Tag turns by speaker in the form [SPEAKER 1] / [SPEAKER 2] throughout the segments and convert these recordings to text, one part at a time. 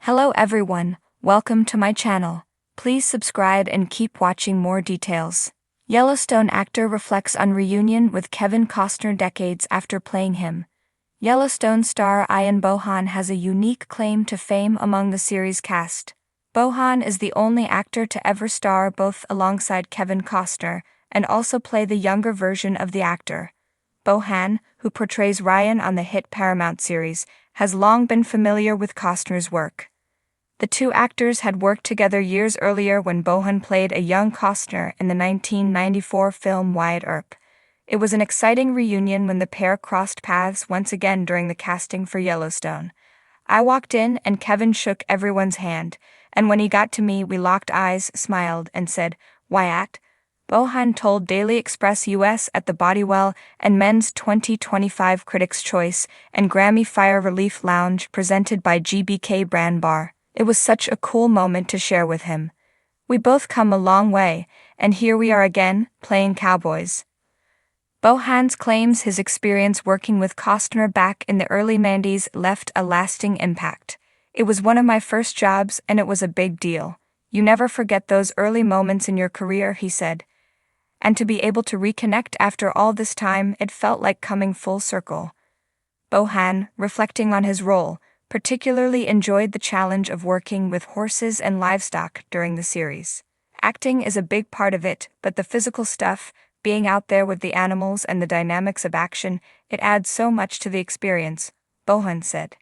[SPEAKER 1] Hello everyone, welcome to my channel. Please subscribe and keep watching more details. Yellowstone actor reflects on reunion with Kevin Costner decades after playing him. Yellowstone star Ian Bohan has a unique claim to fame among the series cast. Bohan is the only actor to ever star both alongside Kevin Costner and also play the younger version of the actor. Bohan, who portrays Ryan on the hit Paramount series, has long been familiar with Costner's work. The two actors had worked together years earlier when Bohan played a young Costner in the 1994 film Wyatt Earp. It was an exciting reunion when the pair crossed paths once again during the casting for Yellowstone. I walked in and Kevin shook everyone's hand, and when he got to me we locked eyes, smiled, and said, "Wyatt?" Bohan told Daily Express US at the Bodywell and Men's 2025 Critics' Choice and Grammy Fire Relief Lounge presented by GBK Brand Bar. It was such a cool moment to share with him. We both come a long way, and here we are again, playing cowboys. Bohan claims his experience working with Costner back in the early 90s left a lasting impact. "It was one of my first jobs and it was a big deal. You never forget those early moments in your career," he said. And to be able to reconnect after all this time, it felt like coming full circle. Bohan, reflecting on his role, particularly enjoyed the challenge of working with horses and livestock during the series. "Acting is a big part of it, but the physical stuff, being out there with the animals and the dynamics of action, it adds so much to the experience," Bohan said.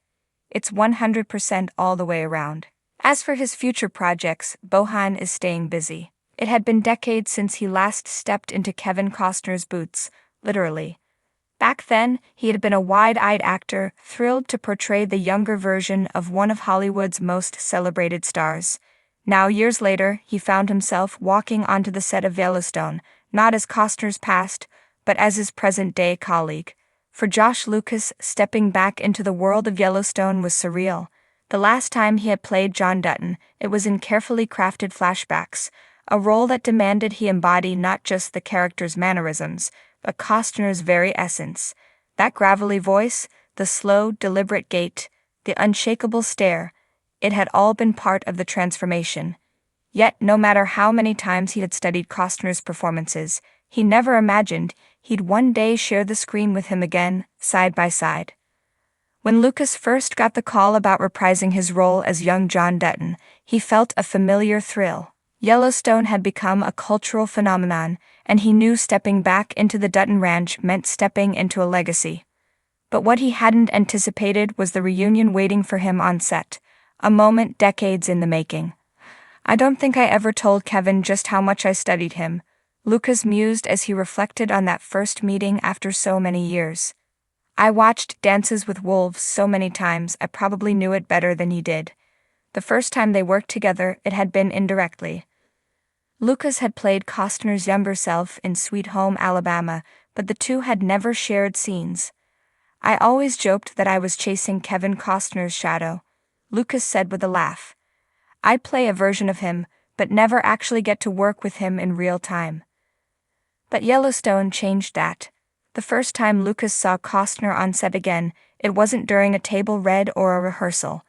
[SPEAKER 1] "It's 100% all the way around." As for his future projects, Bohan is staying busy. It had been decades since he last stepped into Kevin Costner's boots, literally. Back then, he had been a wide-eyed actor, thrilled to portray the younger version of one of Hollywood's most celebrated stars. Now, years later, he found himself walking onto the set of Yellowstone, not as Costner's past, but as his present-day colleague. For Josh Lucas, stepping back into the world of Yellowstone was surreal. The last time he had played John Dutton, it was in carefully crafted flashbacks, a role that demanded he embody not just the character's mannerisms, but Costner's very essence. That gravelly voice, the slow, deliberate gait, the unshakable stare, it had all been part of the transformation. Yet, no matter how many times he had studied Costner's performances, he never imagined he'd one day share the screen with him again, side by side. When Lucas first got the call about reprising his role as young John Dutton, he felt a familiar thrill. Yellowstone had become a cultural phenomenon, and he knew stepping back into the Dutton Ranch meant stepping into a legacy. But what he hadn't anticipated was the reunion waiting for him on set, a moment decades in the making. "I don't think I ever told Kevin just how much I studied him," Lucas mused as he reflected on that first meeting after so many years. "I watched Dances with Wolves so many times I probably knew it better than he did. The first time they worked together, it had been indirectly." Lucas had played Costner's younger self in Sweet Home Alabama, but the two had never shared scenes. "I always joked that I was chasing Kevin Costner's shadow," Lucas said with a laugh. "I play a version of him, but never actually get to work with him in real time." But Yellowstone changed that. The first time Lucas saw Costner on set again, it wasn't during a table read or a rehearsal.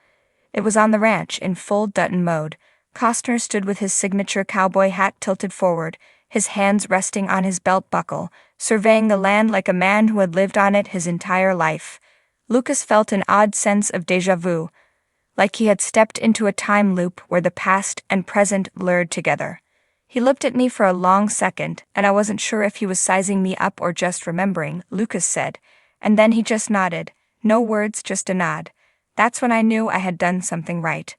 [SPEAKER 1] It was on the ranch in full Dutton mode. Costner stood with his signature cowboy hat tilted forward, his hands resting on his belt buckle, surveying the land like a man who had lived on it his entire life. Lucas felt an odd sense of déjà vu, like he had stepped into a time loop where the past and present blurred together. "He looked at me for a long second, and I wasn't sure if he was sizing me up or just remembering," Lucas said, "and then he just nodded. No words, just a nod. That's when I knew I had done something right."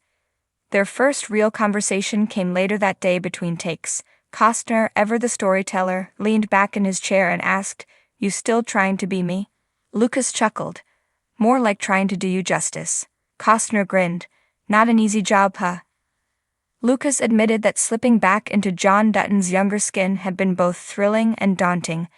[SPEAKER 1] Their first real conversation came later that day between takes. Costner, ever the storyteller, leaned back in his chair and asked, "You still trying to be me?" Lucas chuckled. "More like trying to do you justice." Costner grinned. "Not an easy job, huh?" Lucas admitted that slipping back into John Dutton's younger skin had been both thrilling and daunting.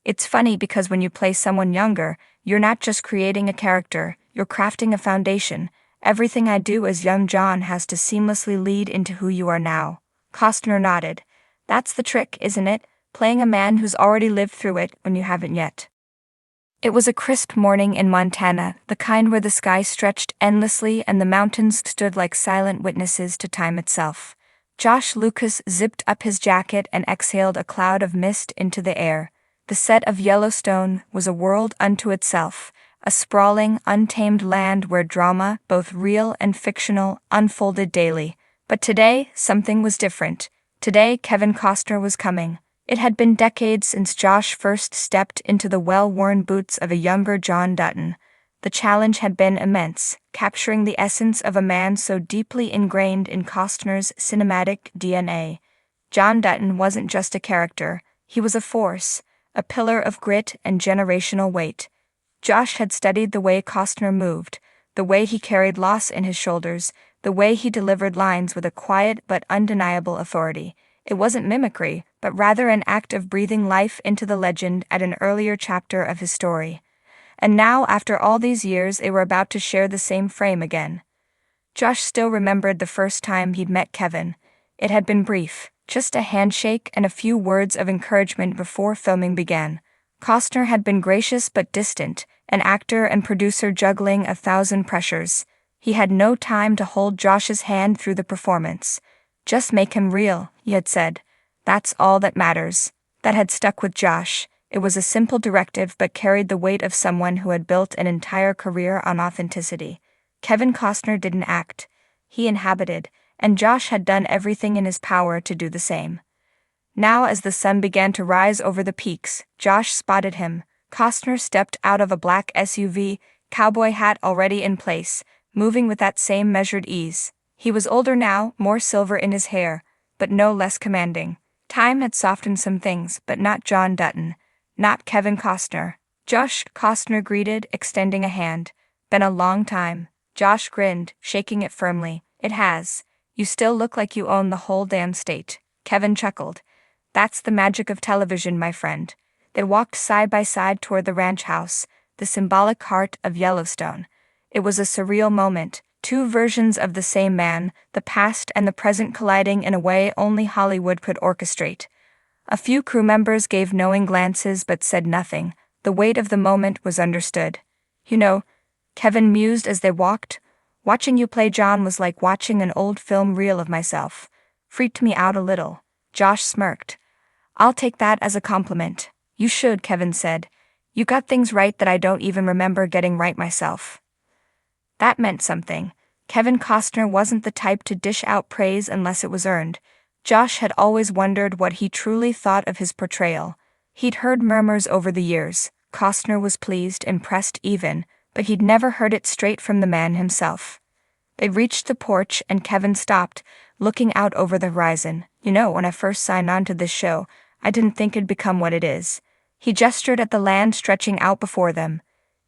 [SPEAKER 1] "It's funny because when you play someone younger, you're not just creating a character, you're crafting a foundation. Everything I do as young John has to seamlessly lead into who you are now." Costner nodded. "That's the trick, isn't it? Playing a man who's already lived through it when you haven't yet." It was a crisp morning in Montana, the kind where the sky stretched endlessly and the mountains stood like silent witnesses to time itself. Josh Lucas zipped up his jacket and exhaled a cloud of mist into the air. The set of Yellowstone was a world unto itself, a sprawling, untamed land where drama, both real and fictional, unfolded daily. But today, something was different. Today, Kevin Costner was coming. It had been decades since Josh first stepped into the well-worn boots of a younger John Dutton. The challenge had been immense, capturing the essence of a man so deeply ingrained in Costner's cinematic DNA. John Dutton wasn't just a character, he was a force, a pillar of grit and generational weight. Josh had studied the way Costner moved, the way he carried loss in his shoulders, the way he delivered lines with a quiet but undeniable authority. It wasn't mimicry, but rather an act of breathing life into the legend at an earlier chapter of his story. And now, after all these years, they were about to share the same frame again. Josh still remembered the first time he'd met Kevin. It had been brief, just a handshake and a few words of encouragement before filming began. Costner had been gracious but distant, an actor and producer juggling 1,000 pressures. He had no time to hold Josh's hand through the performance. "Just make him real," he had said. "That's all that matters." That had stuck with Josh. It was a simple directive but carried the weight of someone who had built an entire career on authenticity. Kevin Costner didn't act. He inhabited, and Josh had done everything in his power to do the same. Now, as the sun began to rise over the peaks, Josh spotted him. Costner stepped out of a black SUV, cowboy hat already in place, moving with that same measured ease. He was older now, more silver in his hair, but no less commanding. Time had softened some things, but not John Dutton, not Kevin Costner. "Josh," Costner greeted, extending a hand. "Been a long time." Josh grinned, shaking it firmly. "It has. You still look like you own the whole damn state." Kevin chuckled. "That's the magic of television, my friend." They walked side by side toward the ranch house, the symbolic heart of Yellowstone. It was a surreal moment. Two versions of the same man, the past and the present colliding in a way only Hollywood could orchestrate. A few crew members gave knowing glances but said nothing. The weight of the moment was understood. "You know," Kevin mused as they walked, "watching you play John was like watching an old film reel of myself. Freaked me out a little." Josh smirked. "I'll take that as a compliment." "You should," Kevin said. "You got things right that I don't even remember getting right myself." That meant something. Kevin Costner wasn't the type to dish out praise unless it was earned. Josh had always wondered what he truly thought of his portrayal. He'd heard murmurs over the years. Costner was pleased, impressed even, but he'd never heard it straight from the man himself. They reached the porch and Kevin stopped, looking out over the horizon. "You know, when I first signed on to this show, I didn't think it'd become what it is." He gestured at the land stretching out before them.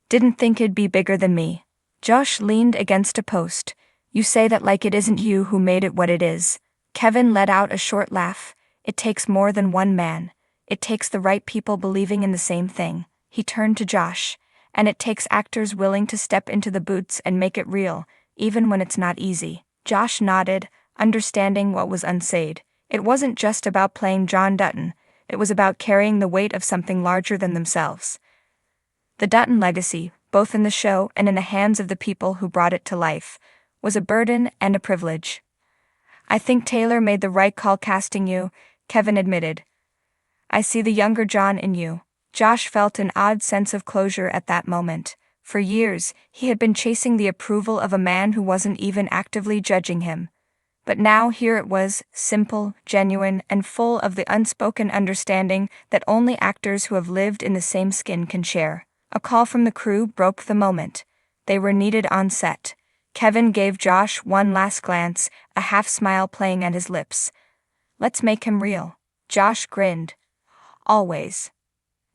[SPEAKER 1] "Didn't think it'd be bigger than me." Josh leaned against a post. "You say that like it isn't you who made it what it is." Kevin let out a short laugh. "It takes more than one man. It takes the right people believing in the same thing." He turned to Josh. "And it takes actors willing to step into the boots and make it real, even when it's not easy." Josh nodded, understanding what was unsaid. It wasn't just about playing John Dutton. It was about carrying the weight of something larger than themselves. The Dutton legacy, both in the show and in the hands of the people who brought it to life, was a burden and a privilege. "I think Taylor made the right call casting you," Kevin admitted. "I see the younger John in you." Josh felt an odd sense of closure at that moment. For years, he had been chasing the approval of a man who wasn't even actively judging him. But now here it was, simple, genuine, and full of the unspoken understanding that only actors who have lived in the same skin can share. A call from the crew broke the moment. They were needed on set. Kevin gave Josh one last glance, a half-smile playing at his lips. "Let's make him real." Josh grinned. "Always."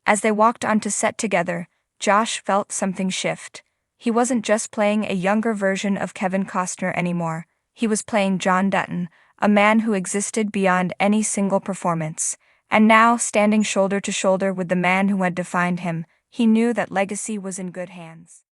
[SPEAKER 1] As they walked onto set together, Josh felt something shift. He wasn't just playing a younger version of Kevin Costner anymore. He was playing John Dutton, a man who existed beyond any single performance. And now, standing shoulder to shoulder with the man who had defined him, he knew that legacy was in good hands.